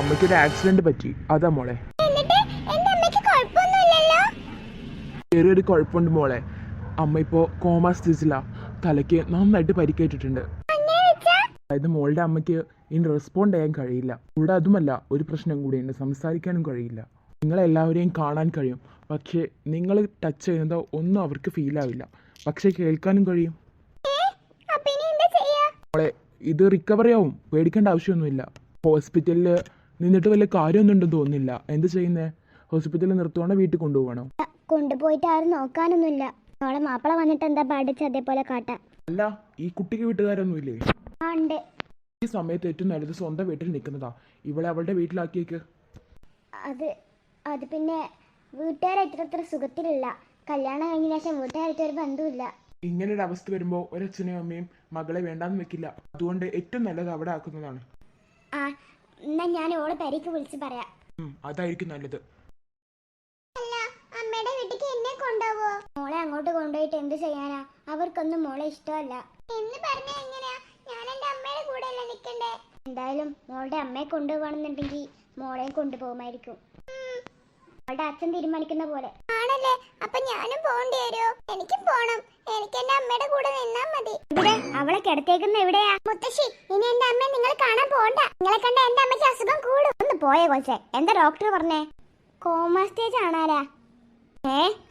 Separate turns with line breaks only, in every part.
അമ്മയ്ക്കൊരു ആക്സിഡന്റ് പറ്റി, അതാ മോളെ.
എന്നിട്ട് എന്റെ അമ്മയ്ക്ക് കുഴപ്പമൊന്നുമില്ലല്ലോ?
ചെറിയൊരു കുഴപ്പമുണ്ട് മോളെ. അമ്മ ഇപ്പോൾ കോമ സ്റ്റേജിലാ. തലയ്ക്ക് നന്നായിട്ട് പരിക്കേറ്റിട്ടുണ്ട്. അതായത് മോളുടെ അമ്മയ്ക്ക് ഇനി റെസ്പോണ്ട് ചെയ്യാൻ കഴിയില്ല. കൂടെ അതുമല്ല, ഒരു പ്രശ്നം കൂടിയുണ്ട്, സംസാരിക്കാനും കഴിയില്ല. നിങ്ങളെല്ലാവരെയും കാണാൻ കഴിയും, പക്ഷേ നിങ്ങൾ ടച്ച് ചെയ്യുന്നത് ഒന്നും അവർക്ക് ഫീൽ ആവില്ല, പക്ഷേ കേൾക്കാനും കഴിയും. മോളെ, ഇത് റിക്കവറി ആവും, പേടിക്കേണ്ട ആവശ്യമൊന്നുമില്ല. ഹോസ്പിറ്റലിൽ നിന്നിട്ട് വലിയ കാര്യമൊന്നും ഉണ്ടെന്ന് തോന്നുന്നില്ല. എന്ത് ചെയ്യുന്നേ? ഹോസ്പിറ്റലിൽ നിർത്തുവാണോ വീട്ടിൽ കൊണ്ടുപോകണോ?
കൊണ്ടുപോയിട്ട് ആരും നോക്കാനൊന്നുമില്ല. മോളെ മാപ്പിള വന്നിട്ട് എന്താ പഠിച്ച് അതേപോലെ കാട്ടാ.
അല്ല, ഈ കുട്ടിക്ക് വീട്ടുകാരൊന്നുമില്ലേ?
ഉണ്ട്.
ഈ സമയത്ത് ഏറ്റവും നല്ലത് സ്വന്തം വീട്ടിൽ നിൽക്കുന്നതാ. ഇവളെ അവളുടെ വീട്ടിലാക്കിയേക്ക്.
അത് പിന്നെ വീട്ടുകാരായിട്ട് അത്ര സുഖത്തിലില്ല. കല്യാണം കഴിഞ്ഞ ശേഷം വീട്ടുകാരായിട്ട് ഒരു ബന്ധമില്ല.
ഇങ്ങനൊരു അവസ്ഥ വരുമ്പോൾ ഒരച്ഛനും അമ്മയും മകളെ വേണ്ടാന്ന് വെക്കില്ല. അതുകൊണ്ട് ഏറ്റവും നല്ലത് അവിടെ ആക്കുന്നതാണ്.
ആ, എന്നാ ഞാൻ ഓളെ പെരേക്ക് വിളിച്ച് പറയാം.
അതായിരിക്കും നല്ലത്.
അമ്മയുടെ വീട്ടിലേക്ക് എന്നെ കൊണ്ടുപോവോ? മോളെ അങ്ങോട്ട് കൊണ്ടുപോയിട്ട് എന്ത് ചെയ്യാനാ? അവർക്കൊന്നും മോളെ ഇഷ്ടമല്ല എന്ന് പറഞ്ഞാ എങ്ങനെയാ? ഞാൻ എന്റെ അമ്മയുടെ കൂടെ അല്ലേ നിൽക്കണ്ടേ? എന്തായാലും മോളുടെ അമ്മയെ കൊണ്ടുപോകണമെന്നുണ്ടെങ്കിൽ മോളെയും കൊണ്ടുപോകുമായിരിക്കും. അവളുടെ അച്ഛൻ തീരുമാനിക്കുന്ന പോലെ ആണല്ലേ? അപ്പൊ ഞാനും പോകേണ്ടി വരുമോ? എനിക്കും പോണം. എനിക്ക് എന്റെ അമ്മയുടെ കൂടെ നിന്നാ മതി. ഇവിടെ അവളെ കിടത്തേക്കുന്ന എവിടെയാ? മുത്തശ്ശി, ഇനി എന്റെ അമ്മയെ നിങ്ങൾ കാണാൻ പോകണ്ട. നിങ്ങളെ കണ്ട എന്റെ അമ്മയ്ക്ക് അസുഖം കൂടും. ഒന്ന് പോയേ കൊച്ചേ. എന്താ ഡോക്ടർ പറഞ്ഞേ? കോമ സ്റ്റേജ് ആണാരാ?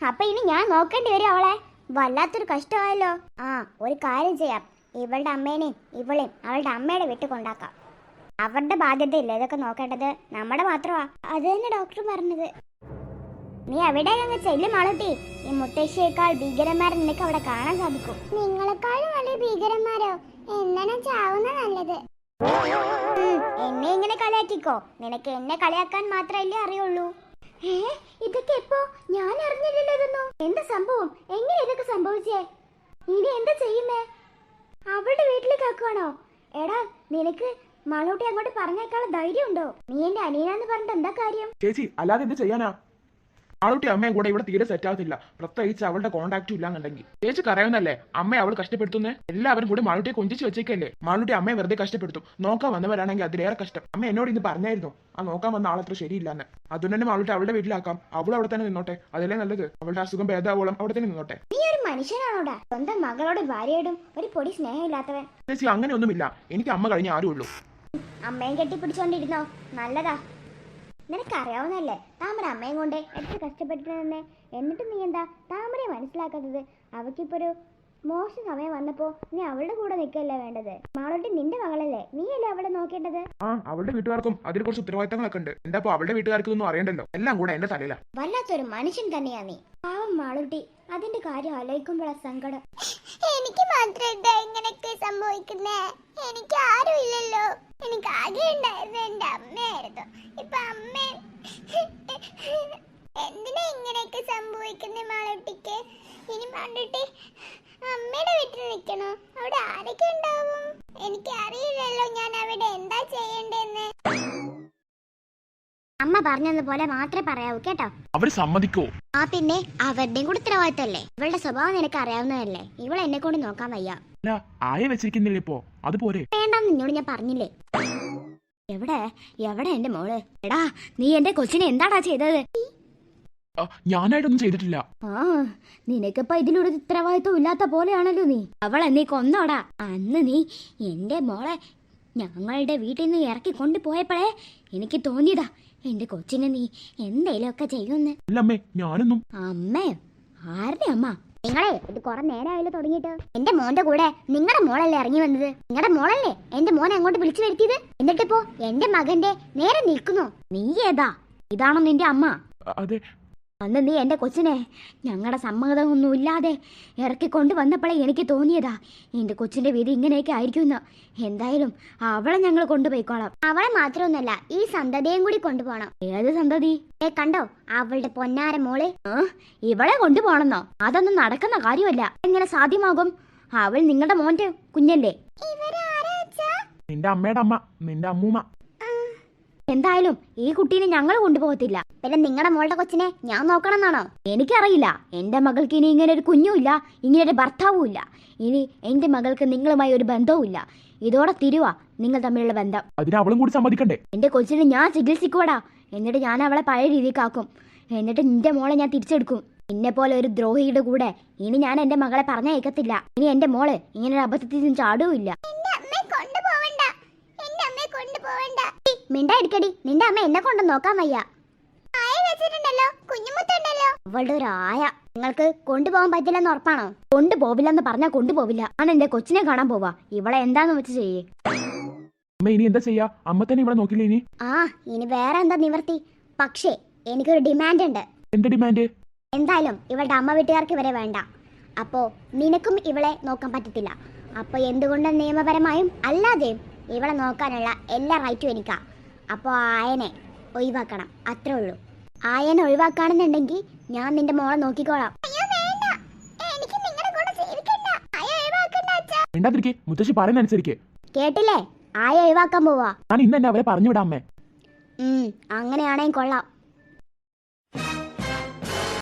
അപ്പൊ ഇനി ഞാൻ നോക്കേണ്ടി വരും അവളെ. വല്ലാത്തൊരു കഷ്ടമായല്ലോ. ഒരു കാര്യം ചെയ്യാം, ഇവളുടെ അമ്മേനെയും ഇവളെയും അവളുടെ അമ്മയുടെ വീട്ടിൽ കൊണ്ടാക്കാം. അവരുടെ ബാധ്യതയില്ല ഇതൊക്കെ നോക്കേണ്ടത്, നമ്മുടെ മാത്രമാ. അത് തന്നെ ഡോക്ടർ പറഞ്ഞത്. നീ എവിടെ അങ്ങ് ചെല്ലും മാളൂട്ടി. ഈ മുത്തശ്ശിയേക്കാൾ ഭീകരന്മാരെ നിനക്ക് അവിടെ കാണാൻ സാധിക്കും. നിങ്ങളെക്കാളും വലിയ ഭീകരന്മാരോ? എന്താണ് ചാവുന്ന നല്ലത്. എന്നെ ഇങ്ങനെ കളിയാക്കിക്കോ. നിനക്ക് എന്നെ കളിയാക്കാൻ മാത്രമല്ലേ അറിയുള്ളൂ. ഇതൊക്കെ എപ്പോ? ഞാൻ അറിഞ്ഞില്ലല്ലോ. എന്താ സംഭവം? എങ്ങനെ ഇതൊക്കെ സംഭവിച്ചേ? ഇനി എന്താ ചെയ്യുന്നേ? അവളുടെ വീട്ടിലേക്ക് ആക്കുവാണോ? എടാ, നിനക്ക് മാളൂട്ടി അങ്ങോട്ട് പറഞ്ഞേക്കാളുള്ള ധൈര്യം ഉണ്ടോ? നീ എന്റെ അനിയനാന്ന് പറഞ്ഞിട്ട് എന്താ കാര്യം?
ചേച്ചി, അല്ലാതെ എന്ത് ചെയ്യാനാ? ആളൂട്ടി അമ്മയും കൂടെ ഇവിടെ തീരെ സെറ്റ് ആകത്തില്ല, പ്രത്യേകിച്ച് അവളുടെ കോണ്ടാക്റ്റും ഇല്ലാന്നുണ്ടെങ്കിൽ. ചേച്ചിക്ക് അറിയാവുന്നല്ലേ അമ്മയെ അവൾ കഷ്ടപ്പെടുത്തുന്നേ. എല്ലാവരും കൂടി മാളൂട്ടിയെ കൊഞ്ചിച്ച് വെച്ചേക്കല്ലേ. മാളൂട്ടി അമ്മയെ വെറുതെ കഷ്ടപ്പെടുത്തും. നോക്കാൻ വന്നവരാണെങ്കിൽ അതിലേറെ കഷ്ടം. അമ്മ എന്നോട് ഇന്ന് പറഞ്ഞായിരുന്നു ആ നോക്കാൻ വന്ന ആളത്ര ശരിയില്ലാന്ന്. അതുകൊണ്ട് തന്നെ മാളൂട്ടി അവളുടെ വീട്ടിലാക്കാം. അവൾ അവിടെ തന്നെ നിന്നോട്ടെ, അതല്ലേ നല്ലത്. അവളുടെ അസുഖം ഭേദാവോളം അവിടെ തന്നെ നിന്നോട്ടെ.
നീ ഒരു മനുഷ്യനാണോടാ? സ്വന്തം മകളോട് ഭാര്യയോടും ഒരു പൊടി സ്നേഹമില്ലാത്തവൻ.
ചേച്ചി, അങ്ങനെയൊന്നുമില്ല. എനിക്ക് അമ്മ കഴിഞ്ഞ ആരും ഉള്ളൂ.
അമ്മയും കെട്ടിപ്പിടിച്ചോണ്ടിരുന്നോ? നല്ലതാ. നിനക്കറിയാവുന്നല്ലേ താമര അമ്മയും കൊണ്ട് എത്ര കഷ്ടപ്പെട്ടിരുന്നേ. എന്നിട്ട് നീ എന്താ താമരയെ മനസ്സിലാക്കാത്തത്? അവക്കിപ്പോ ഒരു മോശം സമയം വന്നപ്പോ നീ അവളുടെ കൂടെ നിൽക്കല്ലേ വേണ്ടത്. മാളൂട്ടി നിന്റെ മകളല്ലേ, നീയല്ലേ അവളെ നോക്കേണ്ടത്.
അവളുടെ വീട്ടുകാർക്കും അതിൽ കുറച്ച് ഉത്തരവാദിത്തങ്ങളൊക്കെ ഉണ്ട്. എന്താ അവളുടെ വീട്ടുകാർക്കൊന്നും അറിയണ്ടല്ലോ, എല്ലാം കൂടെ എന്റെ തലയിലാ.
വല്ലാത്തൊരു മനുഷ്യൻ തന്നെയാ നീ. പാവം മാളൂട്ടി, അതിന്റെ കാര്യം ആലോചിക്കുമ്പോഴാ സങ്കടം. എനിക്ക് മാത്രം ഇങ്ങനെയൊക്കെ സംഭവിക്കുന്നേ? എനിക്ക് ആരും ഇല്ലല്ലോ. എനിക്ക് ആകെ ഉണ്ടായിരുന്നത് എന്റെ അമ്മയായിരുന്നു. ഇപ്പൊ അമ്മ എന്തിനാ ഇങ്ങനെയൊക്കെ സംഭവിക്കുന്നേ മാളൂട്ടിക്ക്? ഇനി മാളൂട്ടി അമ്മയുടെ വീട്ടിൽ നിൽക്കണോ? അവിടെ ആരൊക്കെ ഉണ്ടാവും? എനിക്ക് അറിയില്ലല്ലോ ഞാൻ അവിടെ എന്താ ചെയ്യണ്ടെന്ന്. അമ്മ പറഞ്ഞതുപോലെ മാത്രമേ പറയാവൂ കേട്ടോ.
അവര് സമ്മതിക്കോ?
പിന്നെ അവരുടെയും കൂടെ ഉത്തരവാദിത്തല്ലേ. ഇവളുടെ സ്വഭാവം നിനക്ക് അറിയാവുന്നതല്ലേ. ഇവൾ എന്നെ കൊണ്ട് നോക്കാൻ വയ്യ.
ആയ വെച്ചിരിക്കുന്നില്ലേ ഇപ്പോ? അതുപോലെ
വേണ്ടെന്ന് നിന്നോട് ഞാൻ പറഞ്ഞില്ലേ. എവിടെ എവിടെ എന്റെ മോള്? എടാ, നീ എന്റെ കൊച്ചിനെ എന്താടാ ചെയ്തത്?
ഞാനായിട്ടൊന്നും ചെയ്തിട്ടില്ല.
നിനക്കിപ്പോ ഇതിലൊരു ഉത്തരവാദിത്വം ഇല്ലാത്ത പോലെയാണല്ലോ നീ. അവളെ നീ കൊന്നോടാ. അന്ന് നീ എന്റെ മോളെ ഞങ്ങളുടെ വീട്ടിൽ നിന്ന് ഇറക്കി കൊണ്ടുപോയപ്പോഴേ എനിക്ക് തോന്നിയതാ എന്റെ കൊച്ചിനെ നീ എന്തേലും ഒക്കെ ചെയ്യുമെന്ന്.
ഞാനൊന്നും.
അമ്മയോ? ആരുടെ അമ്മ? നിങ്ങളെ ഇത് കുറെ നേരമായാലും തുടങ്ങിയിട്ട്. എന്റെ മോന്റെ കൂടെ നിങ്ങളുടെ മോളല്ലേ ഇറങ്ങി വന്നത്? നിങ്ങളുടെ മോളല്ലേ എന്റെ മോനെ അങ്ങോട്ട് വിളിച്ചു വരുത്തിയത്? എന്നിട്ടിപ്പോ എന്റെ മകന്റെ നേരെ നിൽക്കുന്നു. നീ ഏതാ? ഇതാണോ നിന്റെ അമ്മ?
അതെ.
അന്ന് നീ എന്റെ കൊച്ചിനെ ഞങ്ങളുടെ സമ്മതമൊന്നും ഇല്ലാതെ ഇറക്കിക്കൊണ്ട് വന്നപ്പോഴേ എനിക്ക് തോന്നിയതാ എന്റെ കൊച്ചിന്റെ വിധി ഇങ്ങനെയൊക്കെ ആയിരിക്കുമെന്ന്. എന്തായാലും അവളെ ഞങ്ങൾ കൊണ്ടുപോയിക്കോളാം. അവളെ മാത്രമൊന്നുമല്ല, ഈ സന്തതിയും കൂടി കൊണ്ടുപോകണം. ഏത് സന്തതി? കണ്ടോ അവളുടെ പൊന്നാര മോള്. ഇവളെ കൊണ്ടുപോകണമെന്നോ? അതൊന്നും നടക്കുന്ന കാര്യമല്ല. എങ്ങനെ സാധ്യമാകും? അവൾ നിങ്ങളുടെ മോന്റെ കുഞ്ഞല്ലേ.
നിന്റെ അമ്മയുടെ അമ്മ, നിന്റെ അമ്മൂമ്മ.
എന്തായാലും ഈ കുട്ടീനെ ഞങ്ങൾ കൊണ്ടുപോകത്തില്ല. പിന്നെ നിങ്ങളുടെ മോളുടെ കൊച്ചിനെ ഞാൻ നോക്കണം എന്നാണോ? എനിക്കറിയില്ല. എന്റെ മകൾക്ക് ഇനി ഇങ്ങനെ ഒരു കുഞ്ഞുമില്ല, ഇങ്ങനെ ഒരു ഭർത്താവും ഇല്ല. ഇനി എന്റെ മകൾക്ക് നിങ്ങളുമായി ഒരു ബന്ധവും ഇല്ല. ഇതോടെ തിരുവാ നിങ്ങൾ തമ്മിലുള്ള ബന്ധം.
അതിന് അവളും കൂടി സമ്മതിക്കണ്ടേ?
എന്റെ കൊച്ചിനെ ഞാൻ ചികിത്സിക്കൂടാ. എന്നിട്ട് ഞാൻ അവളെ പഴയ രീതിക്കാക്കും. എന്നിട്ട് നിന്റെ മോളെ ഞാൻ തിരിച്ചെടുക്കും. നിന്നെ പോലെ ഒരു ദ്രോഹിയുടെ കൂടെ ഇനി ഞാൻ എന്റെ മകളെ പറഞ്ഞയക്കത്തില്ല. ഇനി എന്റെ മോള് ഇങ്ങനെ ഒരു അബദ്ധത്തിൽ ചാടുകയില്ല. മിണ്ടായിരിക്കടി, നിന്റെ അമ്മ എന്നെ കൊണ്ട് നോക്കാൻ വയ്യ. അവളുടെ ഒരു ആയ. നിങ്ങൾക്ക് കൊണ്ടുപോകാൻ പറ്റില്ലെന്ന് ഉറപ്പാണോ? കൊണ്ടുപോവില്ലെന്ന് പറഞ്ഞാൽ കൊണ്ടുപോവില്ല. ഞാൻ എന്റെ കൊച്ചിനെ കാണാൻ പോവാ. ഇവളെ എന്താന്ന് വെച്ച് ചെയ്യേ.
അമ്മ ഇനി എന്താ ചെയ്യാ? അമ്മ തന്നെ ഇവിടെ നോക്കില്ലേ ഇനി?
ഇനി വേറെ എന്താ നിവർത്തി? പക്ഷേ എനിക്കൊരു ഡിമാൻഡ് ഉണ്ട്.
എന്റെ ഡിമാൻഡ്?
എന്തായാലും ഇവളുടെ അമ്മ വീട്ടുകാർക്ക് ഇവരെ വേണ്ട. അപ്പോ നിനക്കും ഇവളെ നോക്കാൻ പറ്റത്തില്ല. അപ്പൊ എന്തുകൊണ്ട് നിയമപരമായും അല്ലാതെയും ഇവളെ നോക്കാനുള്ള എല്ലാ റൈറ്റും എനിക്കാ. അപ്പോൾ ആയനെ ഒഴിവാക്കണം, അത്രേ ഉള്ളൂ. ആയനെ ഒഴിവാക്കാണെന്നുണ്ടെങ്കിൽ ഞാൻ നിന്റെ മോളെ നോക്കിക്കോളാം.
മിണ്ടാതിരിക്കെ, മുത്തശ്ശി പറയുന്നനുസരിക്ക്.
കേട്ടില്ലേ? ആയ ഒഴിവാക്കാൻ പോവാ.
ഞാൻ ഇന്ന് തന്നെ അവരെ പറഞ്ഞു വിടാം അമ്മേ.
അങ്ങനെയാണെങ്കിൽ കൊള്ളാം.